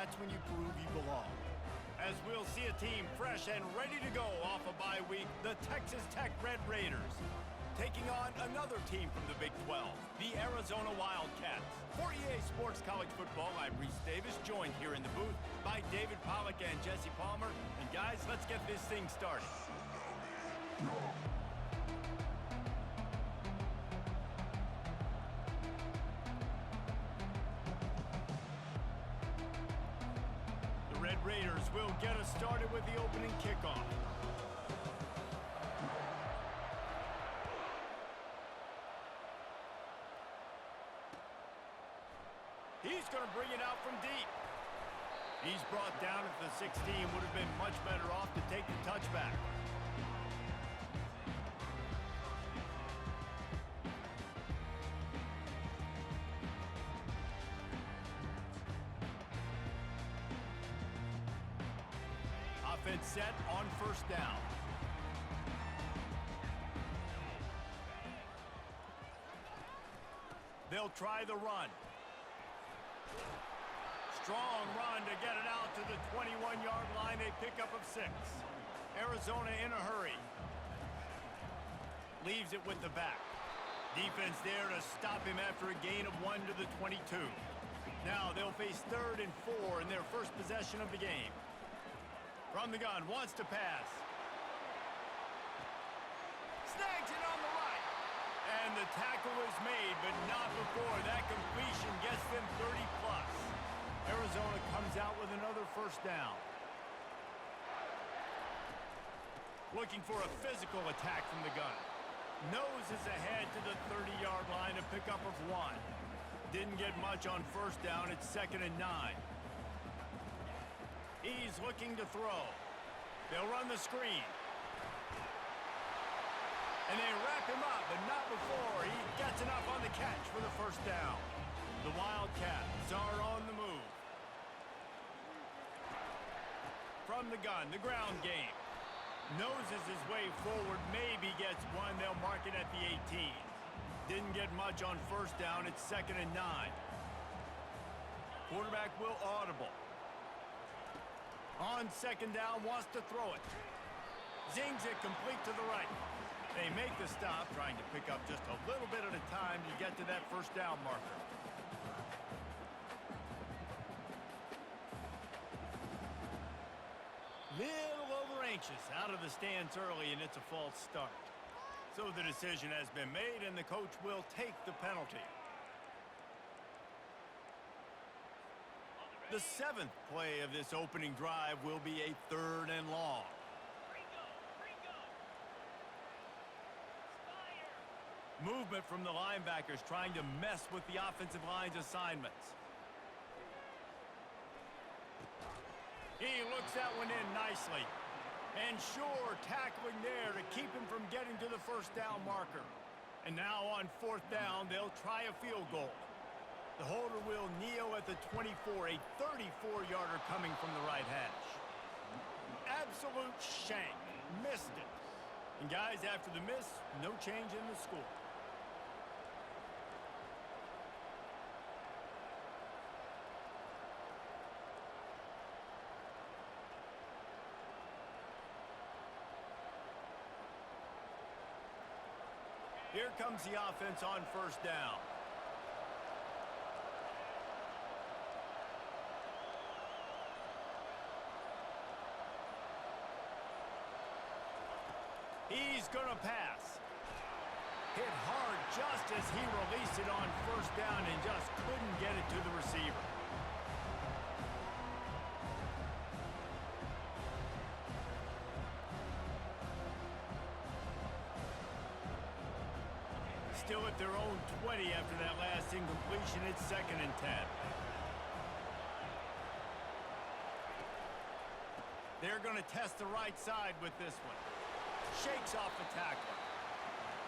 that's when you prove you belong. As we'll see a team fresh and ready to go off a bye week, the Texas Tech Red Raiders, taking on another team from the Big 12, the Arizona Wildcats. For EA Sports College Football, I'm Reese Davis, joined here in the booth by David Pollack and Jesse Palmer. And guys, let's get this thing started. The Red Raiders will get us started with the opening kickoff. He's going to bring it out from deep. He's brought down at the 16. Would have been much better off to take the touchback. Offense set on first down. They'll try the run. Strong run to get it out to the 21-yard line, a pickup of 6. Arizona in a hurry. Leaves it with the back. Defense there to stop him after a gain of 1 to the 22. Now they'll face 3rd and 4 in their first possession of the game. From the gun, wants to pass. Snags it on the right. And the tackle is made, but not before that completion gets them 30+. Arizona comes out with another first down. Looking for a physical attack from the gun. Noses ahead to the 30-yard line, a pickup of 1. Didn't get much on first down. It's 2nd and 9. He's looking to throw. They'll run the screen. And they wrap him up, but not before he gets enough on the catch for the first down. The Wildcats are on the move. From the gun, the ground game. Noses his way forward, maybe gets 1. They'll mark it at the 18. Didn't get much on first down. It's 2nd and 9. Quarterback will audible. On 2nd down, wants to throw it. Zings it complete to the right. They make the stop, trying to pick up just a little bit at a time to get to that first down marker. Little over anxious, out of the stance early, and it's a false start. So the decision has been made, and the coach will take the penalty. The 7th play of this opening drive will be a 3rd and long. Movement from the linebackers trying to mess with the offensive line's assignments. He looks that one in nicely. And sure, tackling there to keep him from getting to the first down marker. And now on 4th down, they'll try a field goal. The holder will kneel at the 24, a 34-yarder coming from the right hash. Absolute shank. Missed it. And guys, after the miss, no change in the score. Here comes the offense on first down. He's going to pass. Hit hard just as he released it on first down and just couldn't get it to the receiver. Still at their own 20 after that last incompletion. It's 2nd and 10. They're going to test the right side with this one. Shakes off the tackler.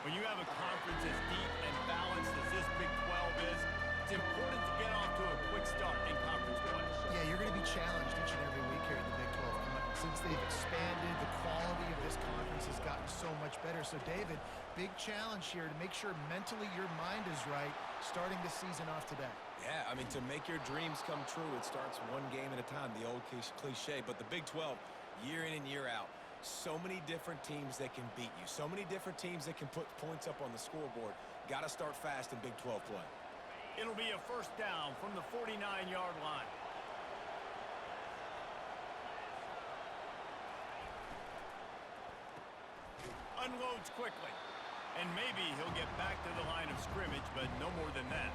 When you have a conference as deep and balanced as this Big 12 is, it's important to get off to a quick start in conference play. Yeah, you're going to be challenged each and every week here in the Big 12. Since they've expanded, the quality of this conference has gotten so much better. So, David, big challenge here to make sure mentally your mind is right starting the season off today. Yeah, I mean, to make your dreams come true, it starts one game at a time, the old cliche. But the Big 12, year in and year out, so many different teams that can beat you, so many different teams that can put points up on the scoreboard. Got to start fast in Big 12 play. It'll be a first down from the 49-yard line. Unloads quickly. And maybe he'll get back to the line of scrimmage, but no more than that.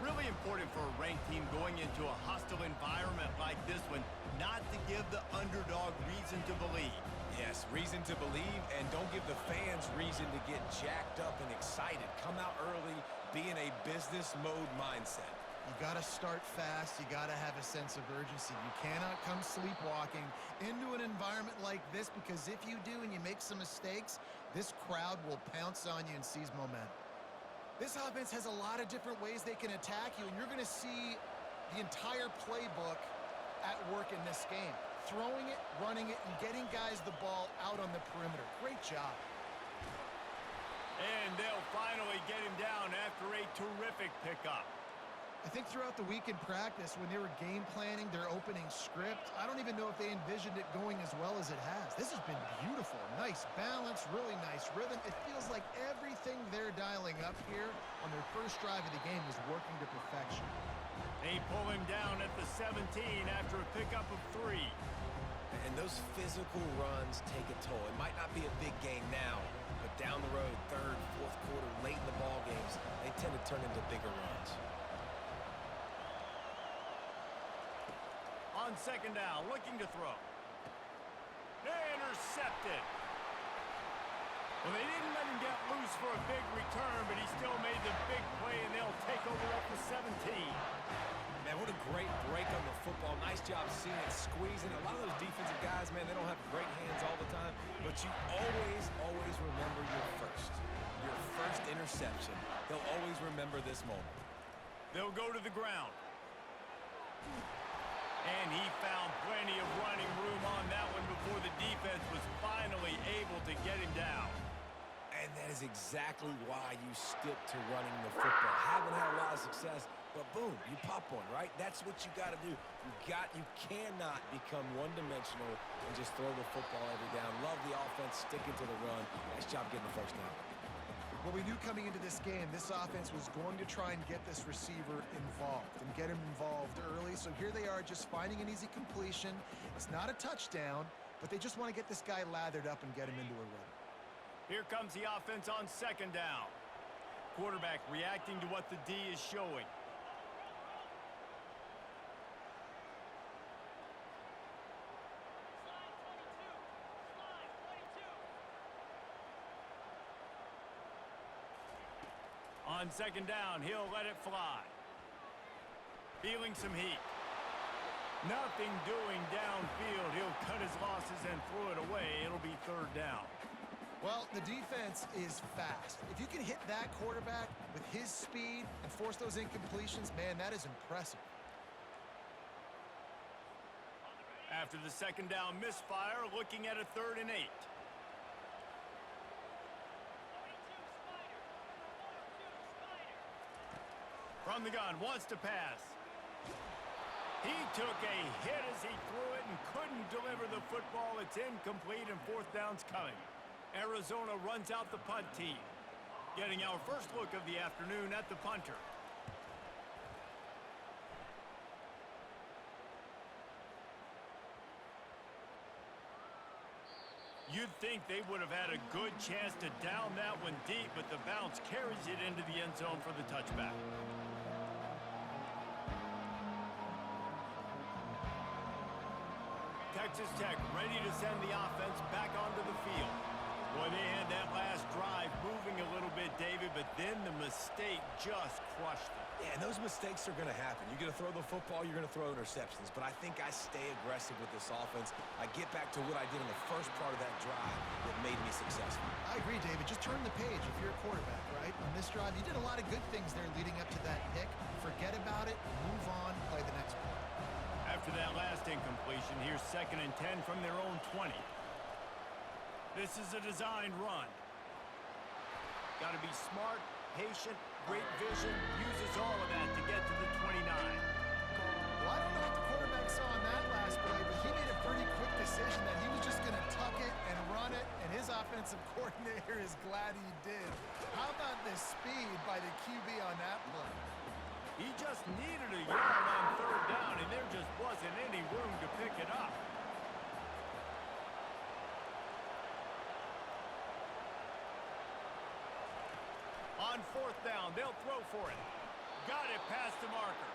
Really important for a ranked team going into a hostile environment like this one, not to give the underdog reason to believe. Yes, reason to believe, and don't give the fans reason to get jacked up and excited. Come out early, be in a business mode mindset. You got to start fast. You got to have a sense of urgency. You cannot come sleepwalking into an environment like this, because if you do and you make some mistakes, this crowd will pounce on you and seize momentum. This offense has a lot of different ways they can attack you, and you're going to see the entire playbook at work in this game. Throwing it, running it, and getting guys the ball out on the perimeter. Great job. And they'll finally get him down after a terrific pickup. I think throughout the week in practice, when they were game planning their opening script, I don't even know if they envisioned it going as well as it has. This has been beautiful. Nice balance, really nice rhythm. It feels like everything they're dialing up here on their first drive of the game is working to perfection. They pull him down at the 17 after a pickup of 3. And those physical runs take a toll. It might not be a big game now, but down the road, third, fourth quarter, late in the ball games, they tend to turn into bigger runs. On second down, looking to throw. Intercepted. Well, they didn't let him get loose for a big return, but he still made the big play, and they'll take over at the 17. Man, what a great break on the football. Nice job seeing it, squeezing. A lot of those defensive guys, man, they don't have great hands all the time, but you always remember your first interception. They'll always remember this moment. They'll go to the ground. And he found plenty of running room on that one before the defense was finally able to get him down. And that is exactly why you stick to running the football. Haven't had a lot of success, but boom, you pop one, right? That's what you got to do. You cannot become one-dimensional and just throw the football every down. Love the offense, sticking to the run. Nice job getting the first down. Well, we knew coming into this game, this offense was going to try and get this receiver involved and get him involved early. So here they are just finding an easy completion. It's not a touchdown, but they just want to get this guy lathered up and get him into a rhythm. Here comes the offense on second down. Quarterback reacting to what the D is showing. On second down, he'll let it fly. Feeling some heat. Nothing doing downfield. He'll cut his losses and throw it away. It'll be third down. Well, the defense is fast. If you can hit that quarterback with his speed and force those incompletions, man, that is impressive. After the second down misfire, looking at a 3rd and 8. From the gun, wants to pass. He took a hit as he threw it and couldn't deliver the football. It's incomplete, and 4th down's coming. Arizona runs out the punt team. Getting our first look of the afternoon at the punter. You'd think they would have had a good chance to down that one deep, but the bounce carries it into the end zone for the touchback. Texas Tech ready to send the offense back onto the field. Boy, they had that last drive moving a little bit, David, but then the mistake just crushed them. Yeah, and those mistakes are going to happen. You're going to throw the football, you're going to throw interceptions. But I think I stay aggressive with this offense. I get back to what I did in the first part of that drive that made me successful. I agree, David. Just turn the page if you're a quarterback, right? On this drive, you did a lot of good things there leading up to that pick. Forget about it, move on, play the next play. After that last incompletion, here's 2nd and 10 from their own 20. This is a designed run. Got to be smart, patient, great vision, uses all of that to get to the 29. Well, I don't know what the quarterback saw on that last play, but he made a pretty quick decision that he was just going to tuck it and run it, and his offensive coordinator is glad he did. How about the speed by the QB on that play? He just needed a yard on third down, and there just wasn't any room to pick it up. On fourth down, they'll throw for it. Got it past the marker.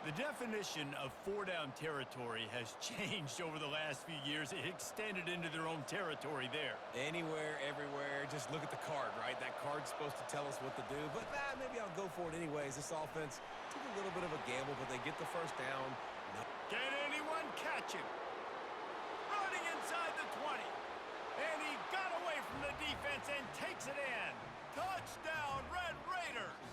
The definition of four-down territory has changed over the last few years. It extended into their own territory there. Anywhere, everywhere. Just look at the card, right? That card's supposed to tell us what to do, but maybe I'll go for it anyways. This offense took a little bit of a gamble, but they get the first down. No. Can anyone catch him? Running inside the 20. And he got away from the defense and takes it in. Touchdown, Red Raiders!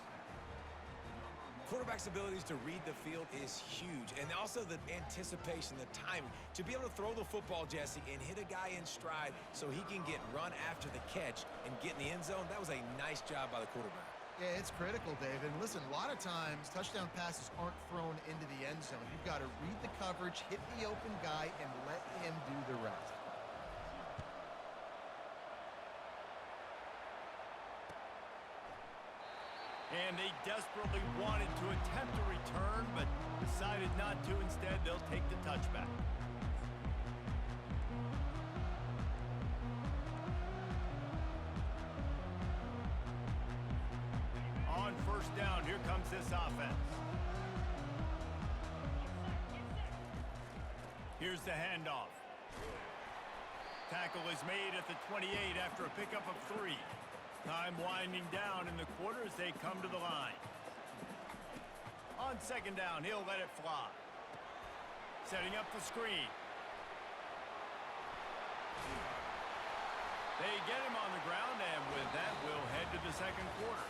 Quarterback's abilities to read the field is huge, and also the anticipation, the timing. To be able to throw the football, Jesse, and hit a guy in stride so he can get run after the catch and get in the end zone, that was a nice job by the quarterback. Yeah, it's critical, David. And listen, a lot of times, touchdown passes aren't thrown into the end zone. You've got to read the coverage, hit the open guy, and let him do the rest. And they desperately wanted to attempt a return, but decided not to. Instead, they'll take the touchback. On first down, here comes this offense. Here's the handoff. Tackle is made at the 28 after a pickup of 3. Time winding down in the quarter as they come to the line. On second down, he'll let it fly. Setting up the screen. They get him on the ground, and with that, we'll head to the second quarter.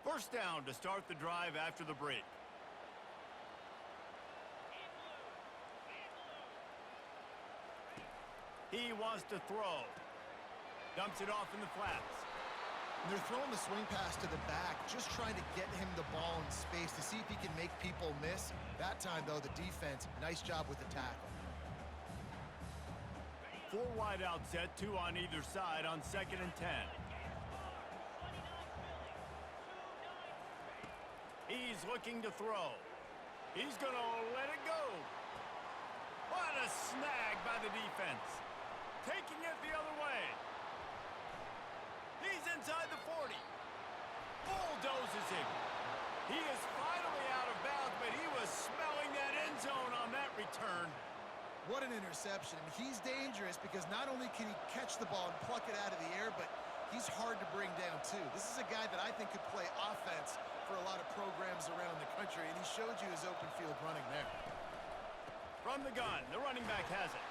First down to start the drive after the break. He wants to throw. Dumps it off in the flats. And they're throwing the swing pass to the back, just trying to get him the ball in space to see if he can make people miss. That time, though, the defense, nice job with the tackle. 4 wide out set, 2 on either side on second and 10. He's looking to throw. He's going to let it go. What a snag by the defense. Taking it the other way. He's inside the 40. Bulldozes him. He is finally out of bounds, but he was smelling that end zone on that return. What an interception. He's dangerous because not only can he catch the ball and pluck it out of the air, but he's hard to bring down, too. This is a guy that I think could play offense for a lot of programs around the country, and he showed you his open field running there. From the gun, the running back has it.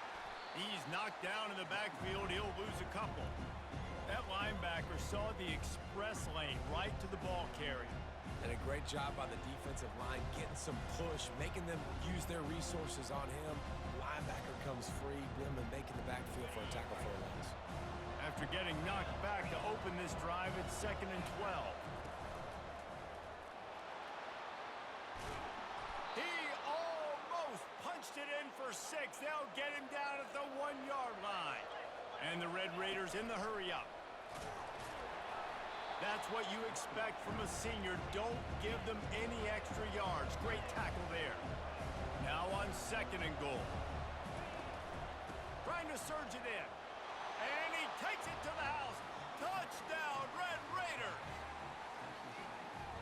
He's knocked down in the backfield. He'll lose a couple. That linebacker saw the express lane right to the ball carrier. And a great job by the defensive line getting some push, making them use their resources on him. Linebacker comes free, them and making the backfield for a tackle for a loss. After getting knocked back to open this drive, it's second and 12. He almost punched it in for 6. They'll get him down at the 1-yard line. And the Red Raiders in the hurry-up. That's what you expect from a senior. Don't give them any extra yards. Great tackle there. Now on second and goal. Trying to surge it in. And he takes it to the house. Touchdown, Red Raiders.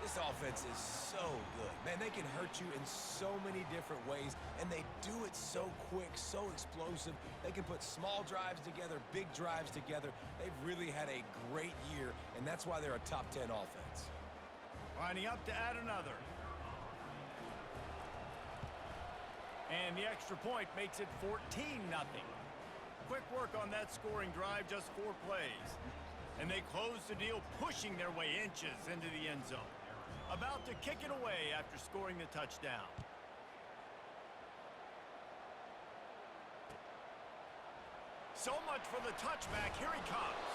This offense is so good. Man, they can hurt you in so many different ways, and they do it so quick, so explosive. They can put small drives together, big drives together. They've really had a great year, and that's why they're a top 10 offense. Lining up to add another. And the extra point makes it 14-0. Quick work on that scoring drive, just 4 plays. And they close the deal, pushing their way inches into the end zone. About to kick it away after scoring the touchdown. So much for the touchback. Here he comes.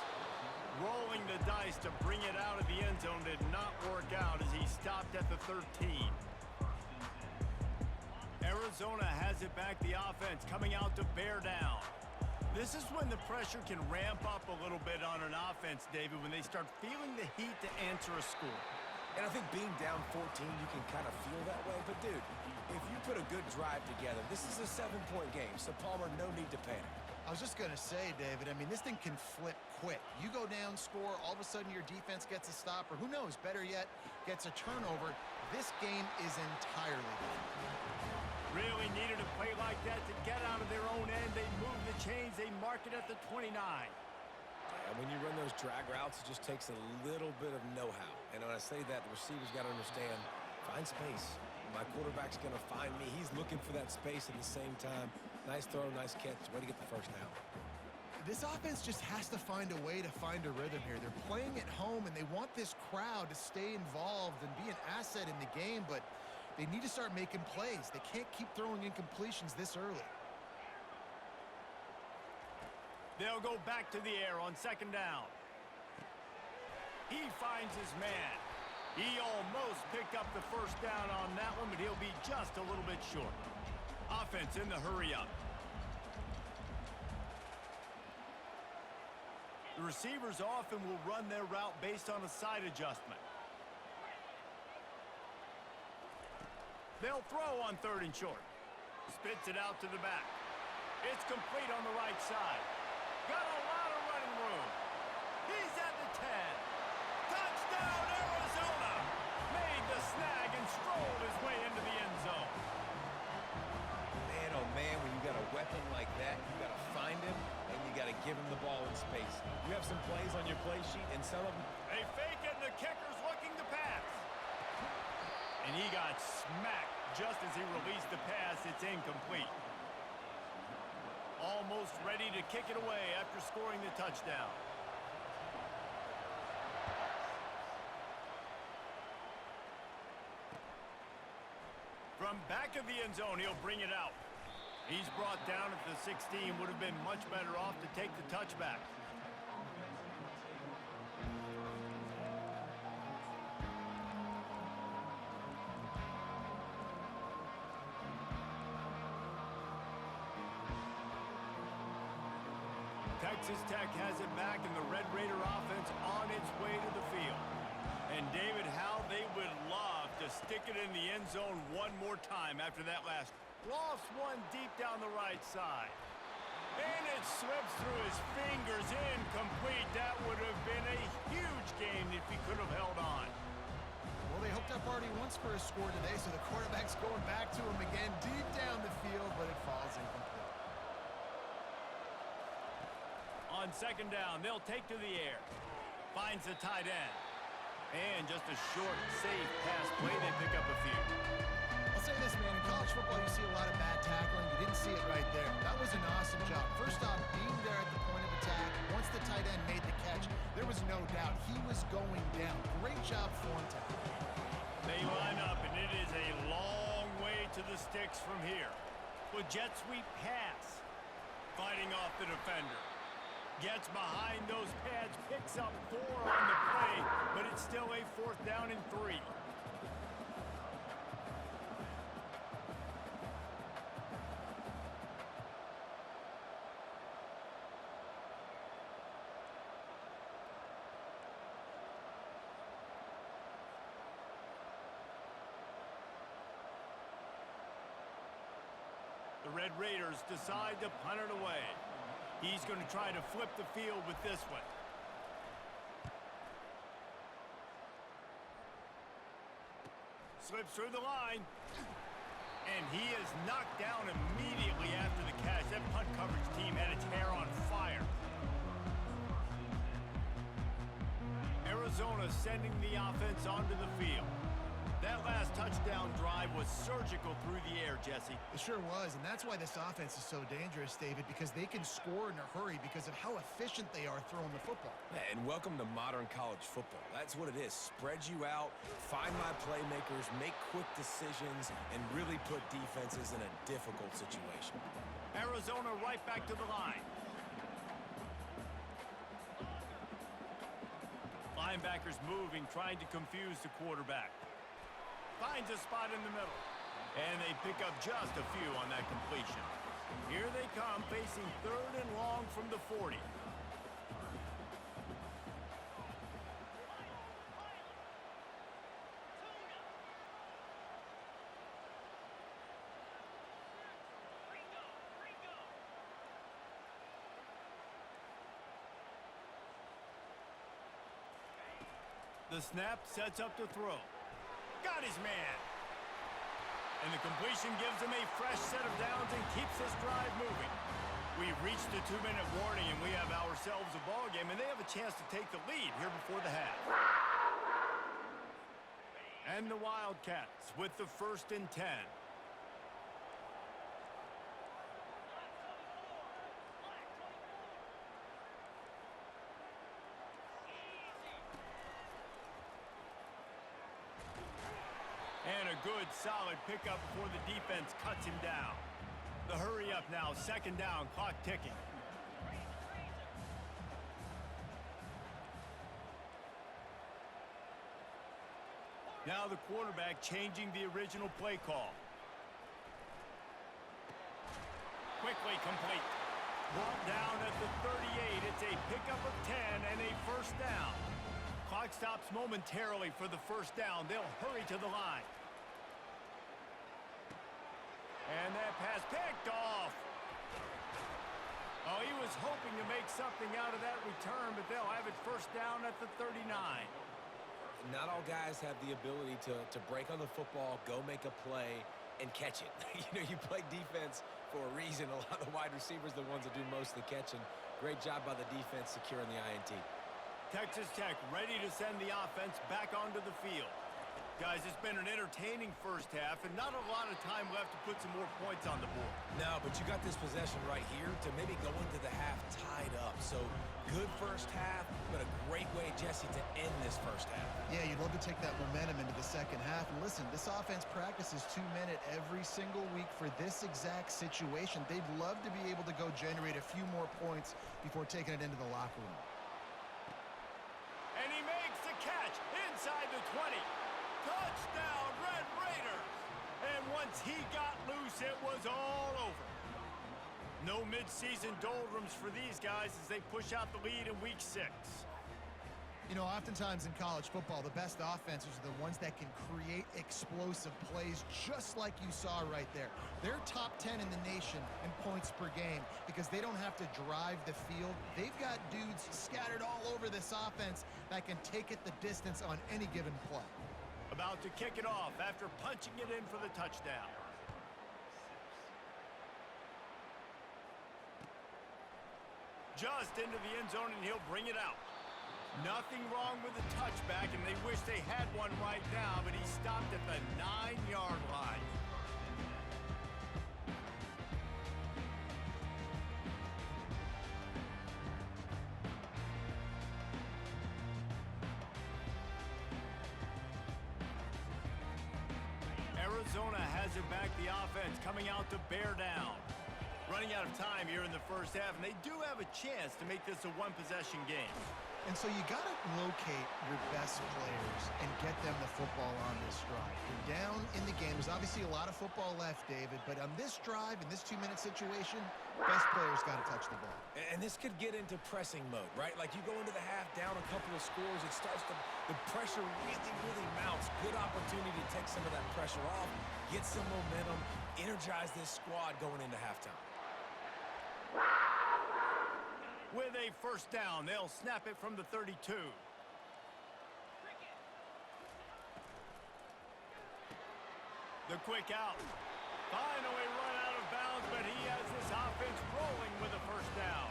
Rolling the dice to bring it out of the end zone did not work out as he stopped at the 13. Arizona has it back, the offense coming out to bear down. This is when the pressure can ramp up a little bit on an offense, David, when they start feeling the heat to answer a score. And I think being down 14, you can kind of feel that way. But, dude, if you put a good drive together, this is a 7-point game. So, Palmer, no need to panic. I was just going to say, David, I mean, this thing can flip quick. You go down, score, all of a sudden your defense gets a stop, or who knows, better yet, gets a turnover. This game is entirely different. Really needed a play like that to get out of their own end. They move the chains. They mark it at the 29. Yeah, when you run those drag routes, it just takes a little bit of know-how. And when I say that, the receiver's got to understand, find space. My quarterback's going to find me. He's looking for that space at the same time. Nice throw, nice catch. Way to get the first down. This offense just has to find a way to find a rhythm here. They're playing at home, and they want this crowd to stay involved and be an asset in the game, but they need to start making plays. They can't keep throwing incompletions this early. They'll go back to the air on 2nd down. He finds his man. He almost picked up the first down on that one, but he'll be just a little bit short. Offense in the hurry-up. The receivers often will run their route based on a side adjustment. They'll throw on 3rd and short. Spits it out to the back. It's complete on the right side. Got a lot of running room. He's at the 10. Touchdown, Arizona! Made the snag and strolled his way into the end zone. Man, oh man, when you got a weapon like that, you got to find him, and you got to give him the ball in space. You have some plays on your play sheet, and some of them... They fake it, and the kicker's looking to pass. And he got smacked just as he released the pass. It's incomplete. Almost ready to kick it away after scoring the touchdown. From back of the end zone, he'll bring it out. He's brought down at the 16. Would have been much better off to take the touchback. Texas Tech has it back, and the Red Raider offense on its way to the field. And David, how they would love to stick it in the end zone one more time after that last lost one deep down the right side. And it slips through his fingers, incomplete. That would have been a huge game if he could have held on. Well, they hooked up already once for a score today, so the quarterback's going back to him again deep down the field, but it falls incomplete. On 2nd down, they'll take to the air. Finds the tight end. And just a short, safe pass play. They pick up a few. I'll say this, man. In college football, you see a lot of bad tackling. You didn't see it right there. That was an awesome job. First off, being there at the point of attack. Once the tight end made the catch, there was no doubt he was going down. Great job for him. They line up, and it is a long way to the sticks from here. With jet sweep pass. Fighting off the defender. Gets behind those pads, picks up 4 on the play, but it's still a 4th down and 3. The Red Raiders decide to punt it away. He's going to try to flip the field with this one. Slips through the line. And he is knocked down immediately after the catch. That punt coverage team had its hair on fire. Arizona sending the offense onto the field. That last touchdown drive was surgical through the air, Jesse. It sure was, and that's why this offense is so dangerous, David, because they can score in a hurry because of how efficient they are throwing the football. And welcome to modern college football. That's what it is. Spread you out, find my playmakers, make quick decisions, and really put defenses in a difficult situation. Arizona right back to the line. Linebackers moving, trying to confuse the quarterback. Finds a spot in the middle. And they pick up just a few on that completion. Here they come, facing 3rd and long from the 40. The snap sets up to throw. Got his man. And the completion gives him a fresh set of downs and keeps this drive moving. We've reached the 2-minute warning, and we have ourselves a ball game, and they have a chance to take the lead here before the half. And the Wildcats with the 1st and 10. And a good, solid pickup before the defense cuts him down. The hurry up now, 2nd down, clock ticking. Now the quarterback changing the original play call. Quickly complete. Brought down at the 38. It's a pickup of 10 and a 1st down. Clock stops momentarily for the 1st down. They'll hurry to the line. And that pass picked off. Oh, he was hoping to make something out of that return, but they'll have it 1st down at the 39. Not all guys have the ability to break on the football, go make a play, and catch it. You play defense for a reason. A lot of the wide receivers are the ones that do most of the catching. Great job by the defense securing the INT. Texas Tech ready to send the offense back onto the field. Guys, it's been an entertaining 1st half and not a lot of time left to put some more points on the board. No, but you got this possession right here to maybe go into the half tied up. So good 1st half, but a great way, Jesse, to end this 1st half. Yeah, you'd love to take that momentum into the 2nd half. And listen, this offense practices 2-minute every single week for this exact situation. They'd love to be able to go generate a few more points before taking it into the locker room. And he makes the catch inside the 20. Touchdown, Red Raiders! And once he got loose, it was all over. No midseason doldrums for these guys as they push out the lead in Week 6. Oftentimes in college football, the best offenses are the ones that can create explosive plays just like you saw right there. They're top 10 in the nation in points per game because they don't have to drive the field. They've got dudes scattered all over this offense that can take it the distance on any given play. About to kick it off after punching it in for the touchdown. Just into the end zone, and he'll bring it out. Nothing wrong with the touchback, and they wish they had one right now, but he stopped at the 9-yard line. Arizona has it back, the offense coming out to bear down. Running out of time here in the 1st half, and they do have a chance to make this a 1-possession game. And so you got to locate your best players and get them the football on this drive. You're down in the game. There's obviously a lot of football left, David, but on this drive, in this 2-minute situation, best players got to touch the ball. And this could get into pressing mode, right? Like you go into the half down a couple of scores, it starts to, the pressure really mounts. Good opportunity to take some of that pressure off, get some momentum, energize this squad going into halftime. With a 1st down, they'll snap it from the 32. The quick out. Finally run out of bounds, but he has this offense rolling with a 1st down.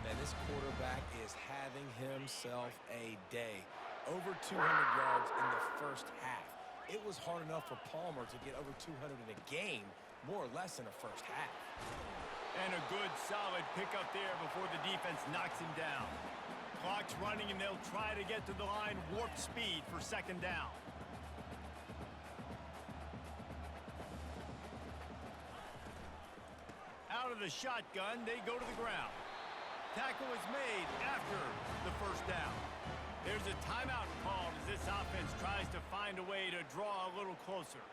And this quarterback is having himself a day. Over 200 yards in the 1st half. it was hard enough for Palmer to get over 200 in a game, more or less in the first half. And a good, solid pickup there before the defense knocks him down. Clock's running, and they'll try to get to the line warp speed for second down. Out of the shotgun, they go to the ground. Tackle is made after the first down. There's a timeout called as this offense tries to find a way to draw a little closer.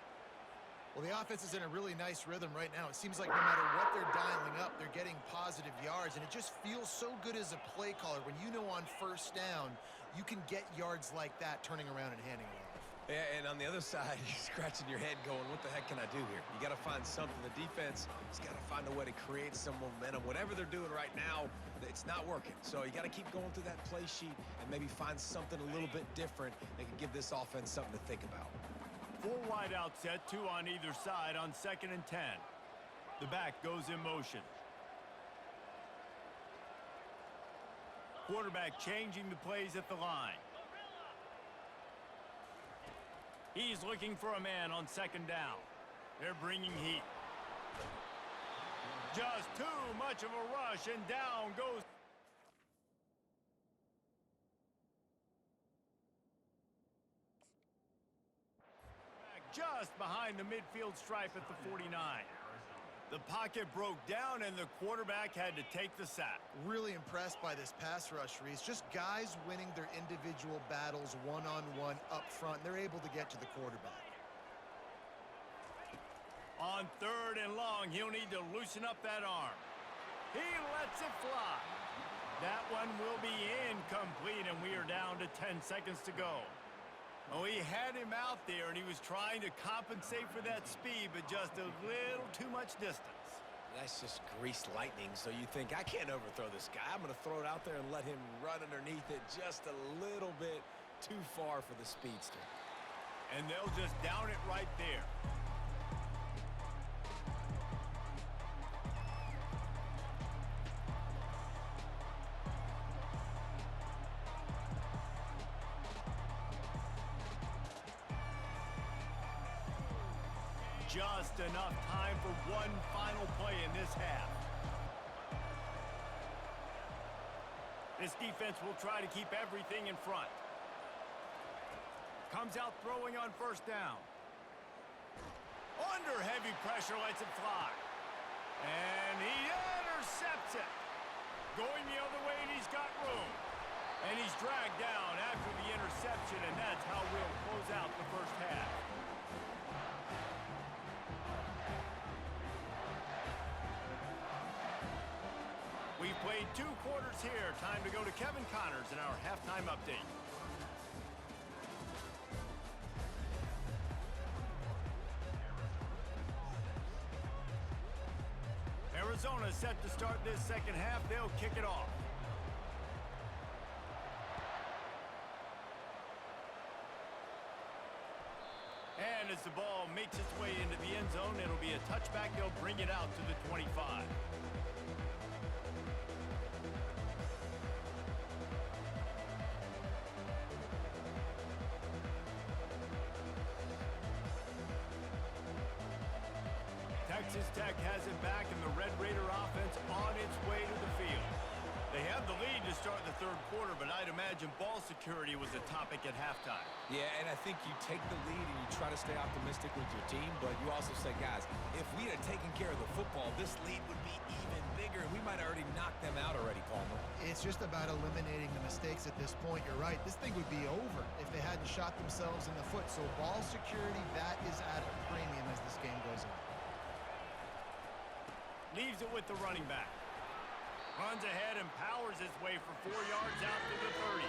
Well, the offense is in a really nice rhythm right now. It seems like no matter what they're dialing up, they're getting positive yards, and it just feels so good as a play caller when you know on first down you can get yards like that turning around and handing it off. Yeah, and on the other side, you're scratching your head going, what the heck can I do here? You got to find something. The defense has got to find a way to create some momentum. Whatever they're doing right now, it's not working. So you got to keep going through that play sheet and maybe find something a little bit different that can give this offense something to think about. 4 wide out set, 2 on either side on 2nd and 10. The back goes in motion. Quarterback changing the plays at the line. He's looking for a man on 2nd down. They're bringing heat. Just too much of a rush, and down goes. Just behind the midfield stripe at the 49. The pocket broke down, and the quarterback had to take the sack. Really impressed by this pass rush, Reese. Just guys winning their individual battles one-on-one up front. They're able to get to the quarterback. On 3rd and long, he'll need to loosen up that arm. He lets it fly. That one will be incomplete, and we are down to 10 seconds to go. Oh, he had him out there, and he was trying to compensate for that speed, but just a little too much distance. That's just greased lightning, so you think, I can't overthrow this guy. I'm going to throw it out there and let him run underneath it just a little bit too far for the speedster. And they'll just down it right there. Just enough time for one final play in this half. This defense will try to keep everything in front. Comes out throwing on 1st down. Under heavy pressure, lets it fly. And he intercepts it. Going the other way, and he's got room. And he's dragged down after the interception, and that's how we'll close out the first half. We've played 2 quarters here. Time to go to Kevin Connors in our halftime update. Arizona set to start this second half. They'll kick it off. And as the ball makes its way into the end zone, it'll be a touchback. They'll bring it out to the 25. Texas Tech has it back, and the Red Raider offense on its way to the field. They have the lead to start the 3rd quarter, but I'd imagine ball security was a topic at halftime. Yeah, and I think you take the lead and you try to stay optimistic with your team, but you also say, guys, if we had taken care of the football, this lead would be even bigger. We might have already knocked them out already, Palmer. It's just about eliminating the mistakes at this point. You're right. This thing would be over if they hadn't shot themselves in the foot. So ball security, that is at a premium as this game goes on. Leaves it with the running back. Runs ahead and powers his way for 4 yards out to the 30.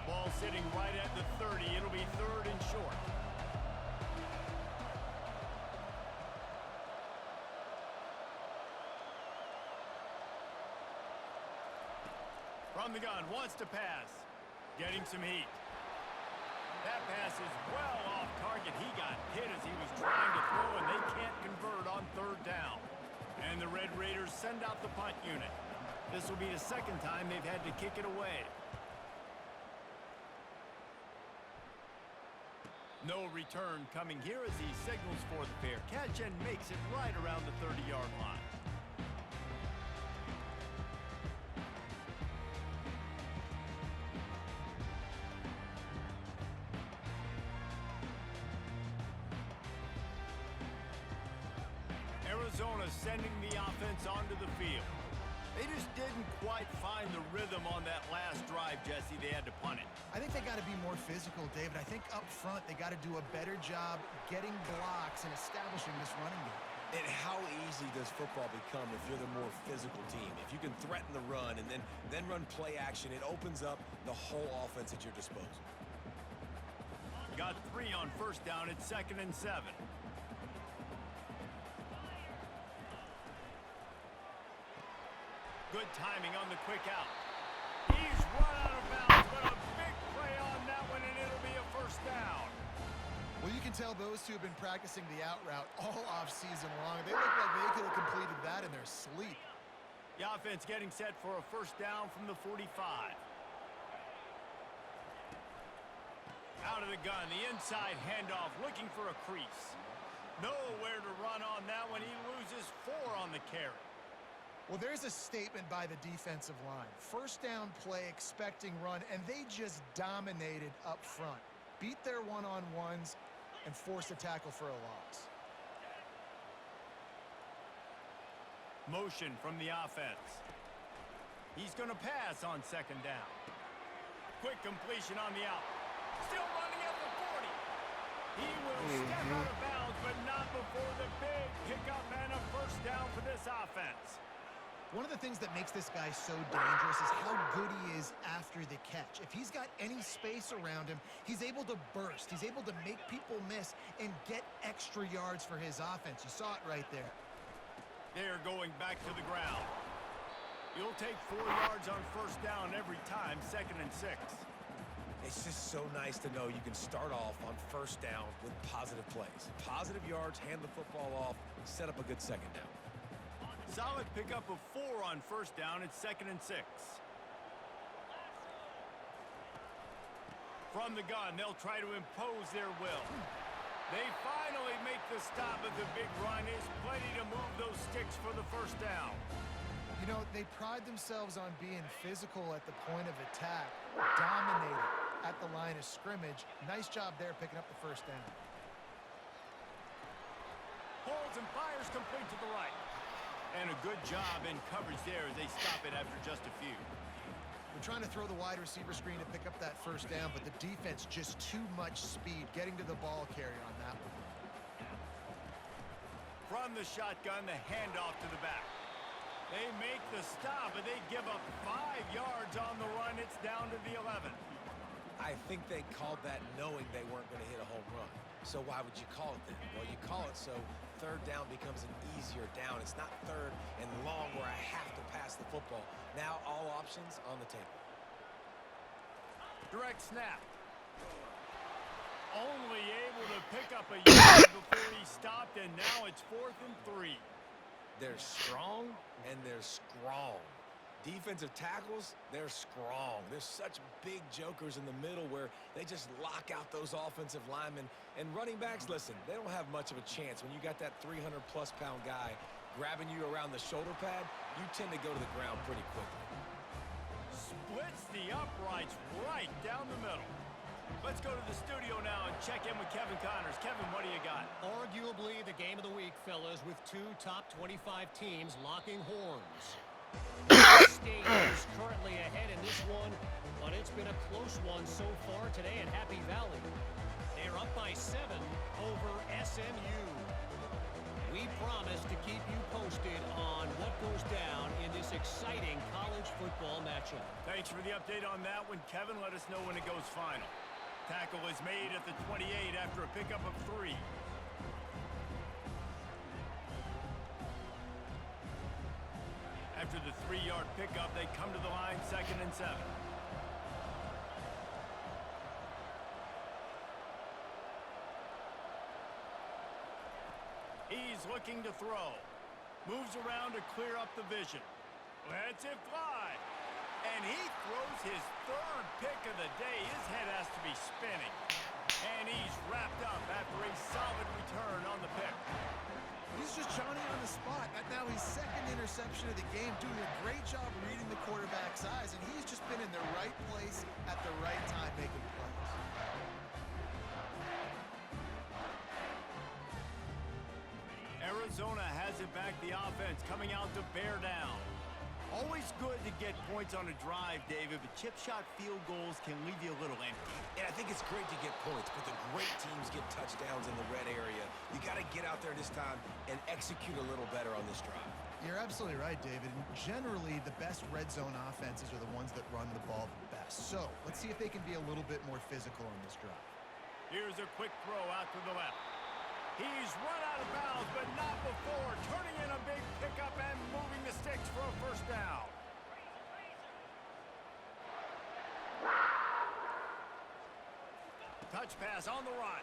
Ball sitting right at the 30. It'll be 3rd and short. From the gun, wants to pass. Getting some heat. That pass is well off target. He got hit as he was trying to throw, and they can't convert on third down. And the Red Raiders send out the punt unit. This will be the second time they've had to kick it away. No return coming here as he signals for the fair catch and makes it right around the 30-yard line. Arizona sending the offense onto the field. They just didn't quite find the rhythm on that last drive, Jesse. They had to punt it. I think they got to be more physical, David. I think up front they got to do a better job getting blocks and establishing this running game. And how easy does football become if you're the more physical team? If you can threaten the run and then run play action, it opens up the whole offense at your disposal. Got 3 on first down. It's 2nd and 7. Good timing on the quick out. He's run out of bounds, but a big play on that one, and it'll be a first down. Well, you can tell those two have been practicing the out route all off-season long. They look like they could have completed that in their sleep. The offense getting set for a first down from the 45. Out of the gun, the inside handoff, looking for a crease. Nowhere to run on that one. He loses 4 on the carry. Well, there's a statement by the defensive line. First down play, expecting run, and they just dominated up front. Beat their one-on-ones and forced a tackle for a loss. Motion from the offense. He's going to pass on 2nd down. Quick completion on the out. Still running at the 40. He will step out of bounds, but not before the big pickup and a first down for this offense. One of the things that makes this guy so dangerous is how good he is after the catch. If he's got any space around him, he's able to burst. He's able to make people miss and get extra yards for his offense. You saw it right there. They're going back to the ground. You'll take 4 yards on first down every time, 2nd and 6. It's just so nice to know you can start off on first down with positive plays. Positive yards, hand the football off, set up a good second down. Solid pickup of 4 on first down. It's 2nd and 6. From the gun, they'll try to impose their will. They finally make the stop, but the big run is plenty to move those sticks for the first down. You know, they pride themselves on being physical at the point of attack, dominating at the line of scrimmage. Nice job there picking up the first down. Holds and fires complete to the right. And a good job in coverage there as they stop it after just a few. We're trying to throw the wide receiver screen to pick up that first down, but the defense just too much speed getting to the ball carrier on that one. From the shotgun, the handoff to the back. They make the stop, but they give up 5 yards on the run. It's down to the 11. I think they called that knowing they weren't going to hit a home run. So why would you call it then? Well, you call it so third down becomes an easier down. It's not third and long where I have to pass the football. Now all options on the table. Direct snap. Only able to pick up a yard before he stopped, and now it's 4th and 3. They're strong and they're strong. Defensive tackles, they're strong. There's such big jokers in the middle where they just lock out those offensive linemen. And running backs, listen, they don't have much of a chance. When you got that 300-plus pound guy grabbing you around the shoulder pad, you tend to go to the ground pretty quickly. Splits the uprights right down the middle. Let's go to the studio now and check in with Kevin Connors. Kevin, what do you got? Arguably the game of the week, fellas, with 2 top 25 teams locking horns. State is currently ahead in this one, but it's been a close one so far today at Happy Valley. They're up by 7 over SMU. We promise to keep you posted on what goes down in this exciting college football matchup. Thanks for the update on that one, Kevin. Let us know when it goes final. Tackle is made at the 28 after a pickup of 3. After the 3-yard pickup, they come to the line, 2nd and 7. He's looking to throw. Moves around to clear up the vision. Lets it fly. And he throws his third pick of the day. His head has to be spinning. And he's wrapped up after a solid return on the pick. He's just Johnny on the spot. And now his second interception of the game, doing a great job reading the quarterback's eyes, and he's just been in the right place at the right time making plays. Arizona has it back, the offense coming out to bear down. Always good to get points on a drive, David, but chip shot field goals can leave you a little empty. And I think it's great to get points, but the great teams get touchdowns in the red area. You got to get out there this time and execute a little better on this drive. You're absolutely right, David. And generally, the best red zone offenses are the ones that run the ball the best. So let's see if they can be a little bit more physical on this drive. Here's a quick throw out to the left. He's run out of bounds, but not before turning in a big pickup and moving the sticks for a first down. Touch pass on the run.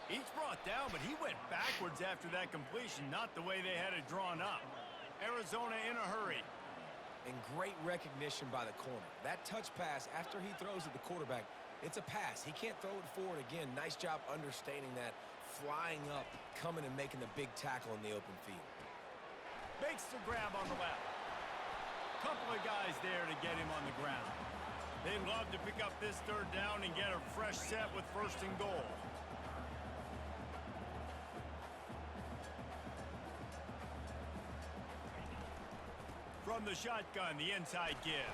He's brought down, but he went backwards after that completion, not the way they had it drawn up. Arizona in a hurry. And great recognition by the corner. That touch pass after he throws at the quarterback, it's a pass. He can't throw it forward again. Nice job understanding that, flying up, coming and making the big tackle in the open field. Makes the grab on the left. Couple of guys there to get him on the ground. They'd love to pick up this third down and get a fresh set with first and goal. From the shotgun, the inside give.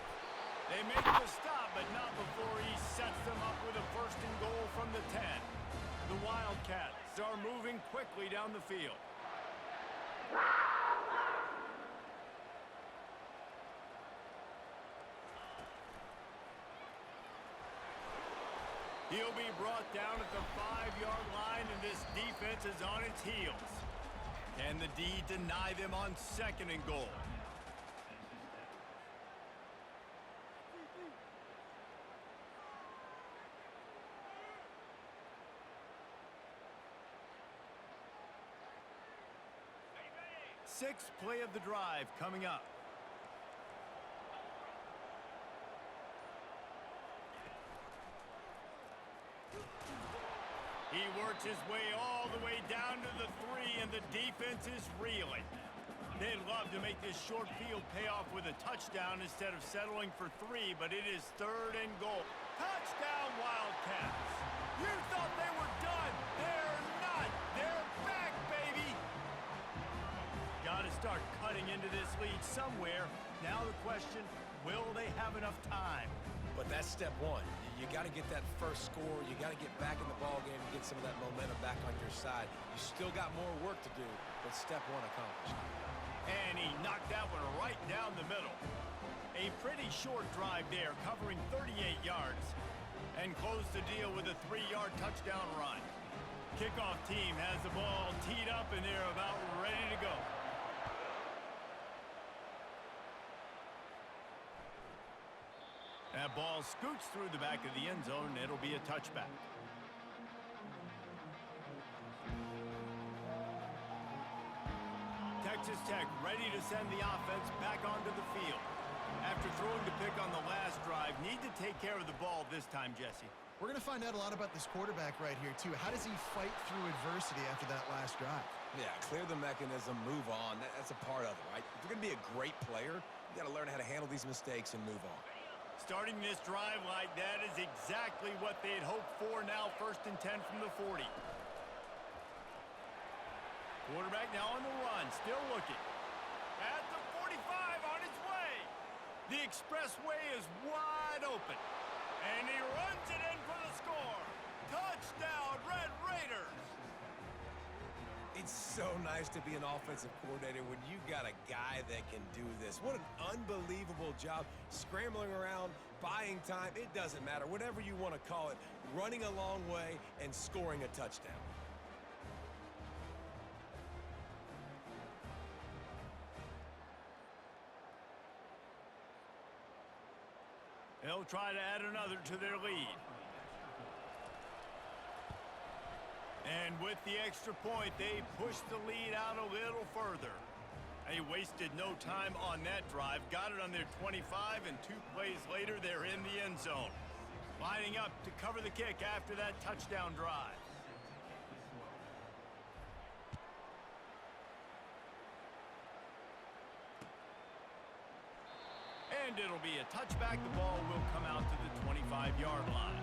They make the stop, but not before he sets them up with a first and goal from the 10. The Wildcats are moving quickly down the field. He'll be brought down at the 5-yard line, and this defense is on its heels. Can the D deny them on second and goal? Sixth play of the drive coming up. He works his way all the way down to the 3, and the defense is reeling. They'd love to make this short field pay off with a touchdown instead of settling for 3, but it is third and goal. Touchdown, Wildcats! You thought they were done. They're not. They're back, baby! Got to start cutting into this lead somewhere. Now the question, will they have enough time? But that's step one. You got to get that first score. You got to get back in the ball game and get some of that momentum back on your side. You still got more work to do, but step one accomplished. And he knocked that one right down the middle. A pretty short drive there, covering 38 yards, and closed the deal with a 3-yard touchdown run. Kickoff team has the ball teed up, and they're about ready to go. That ball scoots through the back of the end zone, and it'll be a touchback. Texas Tech ready to send the offense back onto the field. After throwing the pick on the last drive, need to take care of the ball this time, Jesse. We're going to find out a lot about this quarterback right here, too. How does he fight through adversity after that last drive? Yeah, clear the mechanism, move on. That's a part of it, right? If you're going to be a great player, you got to learn how to handle these mistakes and move on. Starting this drive like that is exactly what they'd hoped for. Now first and 10 from the 40. Quarterback now on the run, still looking. At the 45, on his way. The expressway is wide open. And he runs it in for the score. Touchdown, Red Raiders. It's so nice to be an offensive coordinator when you got a guy that can do this. What an unbelievable job. Scrambling around, buying time, it doesn't matter. Whatever you want to call it, running a long way and scoring a touchdown. They'll try to add another to their lead. And with the extra point, they pushed the lead out a little further. They wasted no time on that drive. Got it on their 25, and 2 plays later, they're in the end zone. Lining up to cover the kick after that touchdown drive. And it'll be a touchback. The ball will come out to the 25-yard line.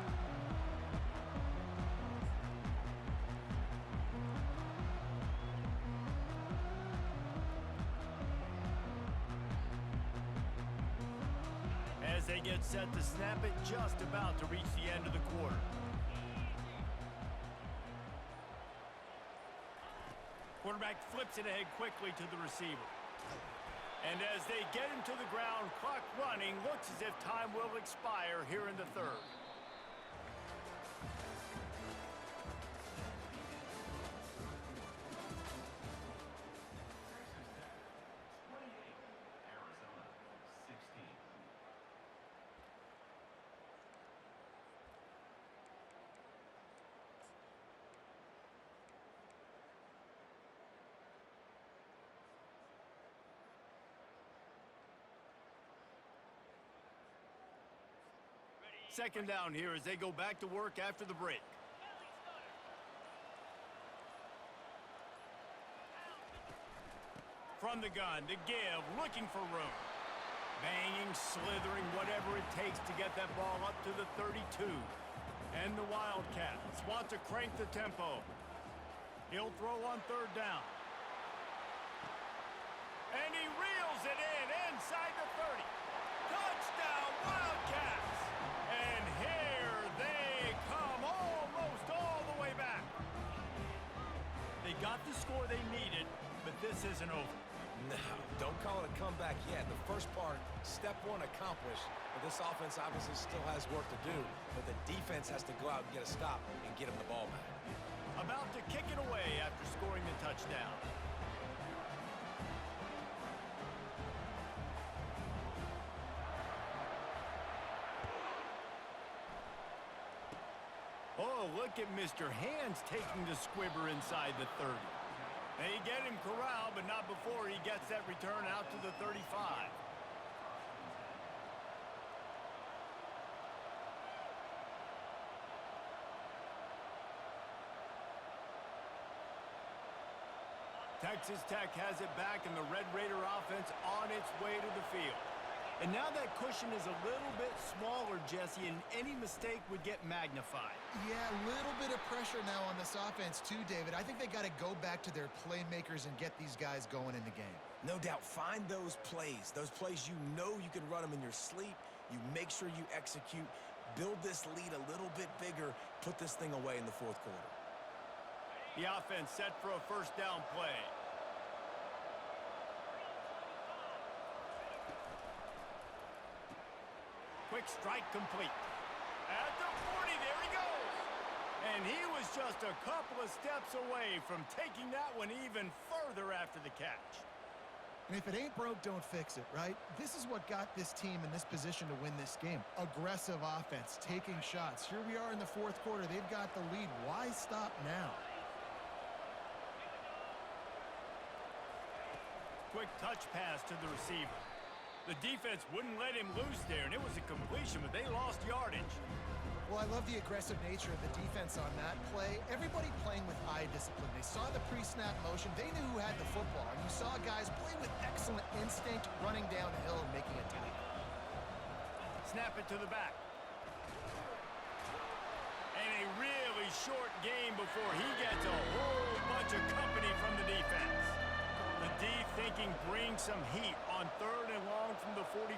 As they get set to snap it, just about to reach the end of the quarter. Quarterback flips it ahead quickly to the receiver. And as they get him to the ground, clock running, looks as if time will expire here in the third. Second down here as they go back to work after the break. From the gun, to give, looking for room. Banging, slithering, whatever it takes to get that ball up to the 32. And the Wildcats want to crank the tempo. He'll throw on third down. And he reels it in inside the 30. Touchdown, Wildcats! And here they come, almost all the way back. They got the score they needed, but this isn't over. No, don't call it a comeback yet. The first part, step one accomplished. But this offense obviously still has work to do. But the defense has to go out and get a stop and get him the ball back. About to kick it away after scoring the touchdown. Oh, look at Mr. Hands taking the squibber inside the 30. They get him corralled, but not before he gets that return out to the 35. Texas Tech has it back, and the Red Raider offense on its way to the field. And now that cushion is a little bit smaller, Jesse, and any mistake would get magnified. Yeah, a little bit of pressure now on this offense too, David. I think they got to go back to their playmakers and get these guys going in the game. No doubt, find those plays you know you can run them in your sleep. You make sure you execute, build this lead a little bit bigger, put this thing away in the fourth quarter. The offense set for a first down play. Quick strike complete. At the 40, there he goes. And he was just a couple of steps away from taking that one even further after the catch. And if it ain't broke, don't fix it, right? This is what got this team in this position to win this game. Aggressive offense, taking shots. Here we are in the fourth quarter. They've got the lead. Why stop now? Quick touch pass to the receiver. The defense wouldn't let him loose there, and it was a completion, but they lost yardage. Well, I love the aggressive nature of the defense on that play. Everybody playing with eye discipline. They saw the pre-snap motion. They knew who had the football, and you saw guys play with excellent instinct, running down the hill and making a tackle. Snap it to the back. And a really short game before he gets a whole bunch of company from the defense. The D thinking bring some heat on third and long from the 44.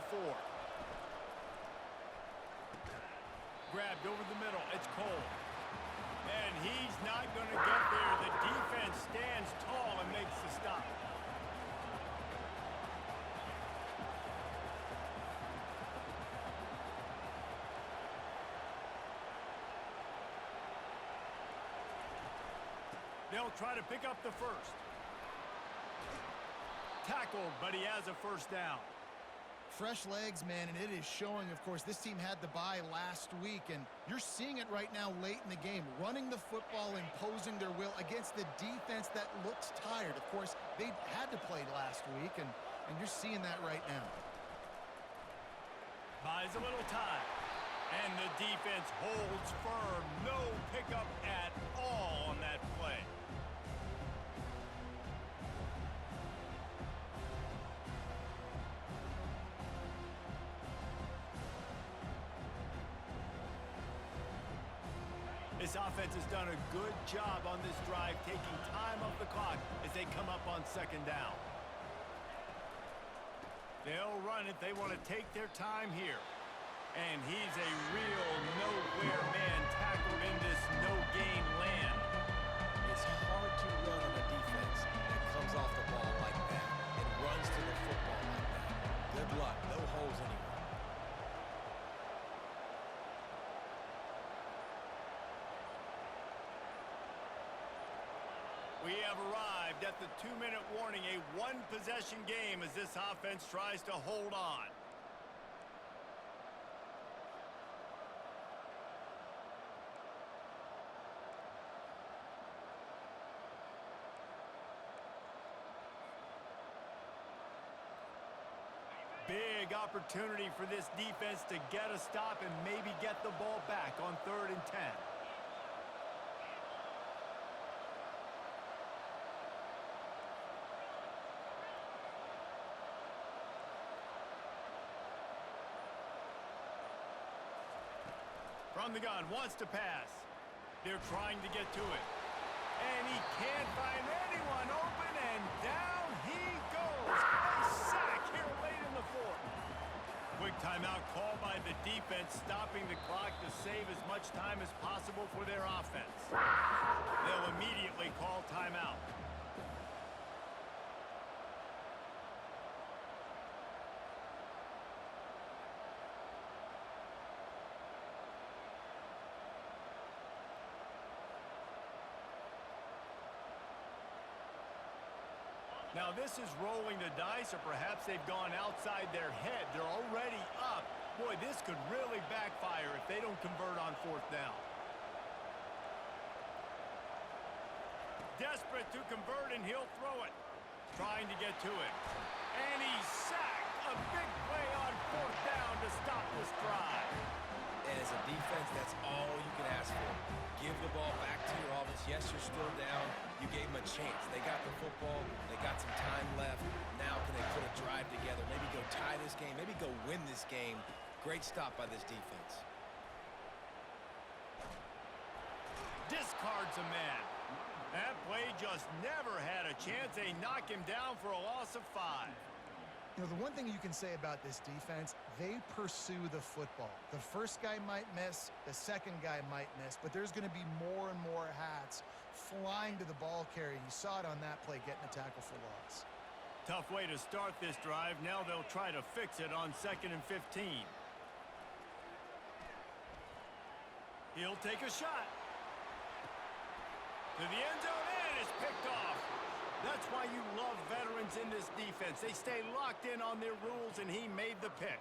Grabbed over the middle. It's Cole. And he's not going to get there. The defense stands tall and makes the stop. They'll try to pick up the first. Tackled, but he has a first down. Fresh legs, man, and it is showing. Of course, this team had the bye last week, and you're seeing it right now late in the game, running the football, imposing their will against the defense that looks tired. Of course, they had to play last week, and you're seeing that right now. Buys a little time, and the defense holds firm. No pickup at all on that play. This offense has done a good job on this drive, taking time off the clock as they come up on second down. They'll run it. They want to take their time here. And he's a real nowhere man tackled in this no-gain land. It's hard to run on a defense that comes off the ball like that and runs to the football like that. Good luck. No holes anywhere. We have arrived at the 2-minute warning, a one-possession game as this offense tries to hold on. Big opportunity for this defense to get a stop and maybe get the ball back on 3rd and 10. From the gun, wants to pass. They're trying to get to it. And he can't find anyone open, and down he goes. A sack here late in the 4th. Quick timeout called by the defense, stopping the clock to save as much time as possible for their offense. They'll immediately call timeout. Now this is rolling the dice, or perhaps they've gone outside their head. They're already up. Boy, this could really backfire if they don't convert on 4th down. Desperate to convert, and he'll throw it. Trying to get to it. And he's sacked. A big play on 4th down to stop this drive. And as a defense, that's all you can ask for. Give the ball back to your offense. Yes, you're still down. You gave them a chance. They got the football. They got some time left. Now can they put a drive together? Maybe go tie this game. Maybe go win this game. Great stop by this defense. Discards a man. That play just never had a chance. They knock him down for a loss of 5. You know, the one thing you can say about this defense, they pursue the football. The first guy might miss, the second guy might miss, but there's going to be more and more hats flying to the ball carrier. You saw it on that play, getting a tackle for loss. Tough way to start this drive. Now they'll try to fix it on 2nd and 15. He'll take a shot. To the end zone, and it's picked off. That's why you love veterans in this defense. They stay locked in on their rules, and he made the pick.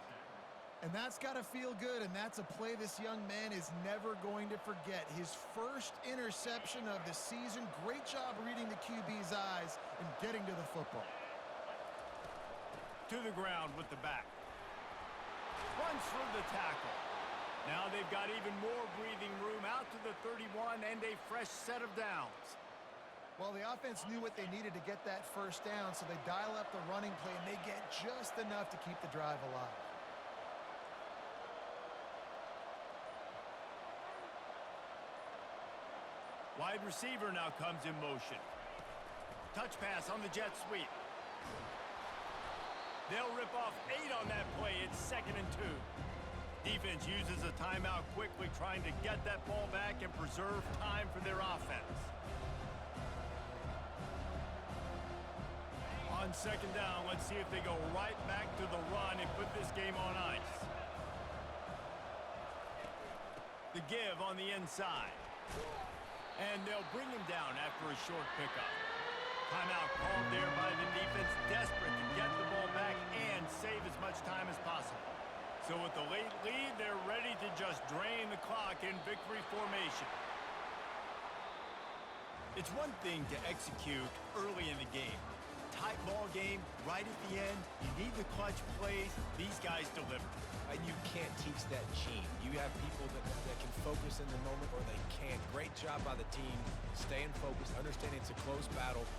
And that's got to feel good, and that's a play this young man is never going to forget. His first interception of the season. Great job reading the QB's eyes and getting to the football. To the ground with the back. Runs through the tackle. Now they've got even more breathing room out to the 31 and a fresh set of downs. Well, the offense knew what they needed to get that first down, so they dial up the running play, and they get just enough to keep the drive alive. Wide receiver now comes in motion. Touch pass on the jet sweep. They'll rip off 8 on that play. It's 2nd and 2. Defense uses a timeout quickly, trying to get that ball back and preserve time for their offense. On 2nd down, let's see if they go right back to the run and put this game on ice. The give on the inside. And they'll bring him down after a short pickup. Timeout called there by the defense, desperate to get the ball back and save as much time as possible. So with the late lead, they're ready to just drain the clock in victory formation. It's one thing to execute early in the game. Tight ball game, right at the end, you need the clutch plays. These guys deliver. And you can't teach that gene. You have people that can focus in the moment or they can't. Great job by the team, staying focused, understanding it's a close battle.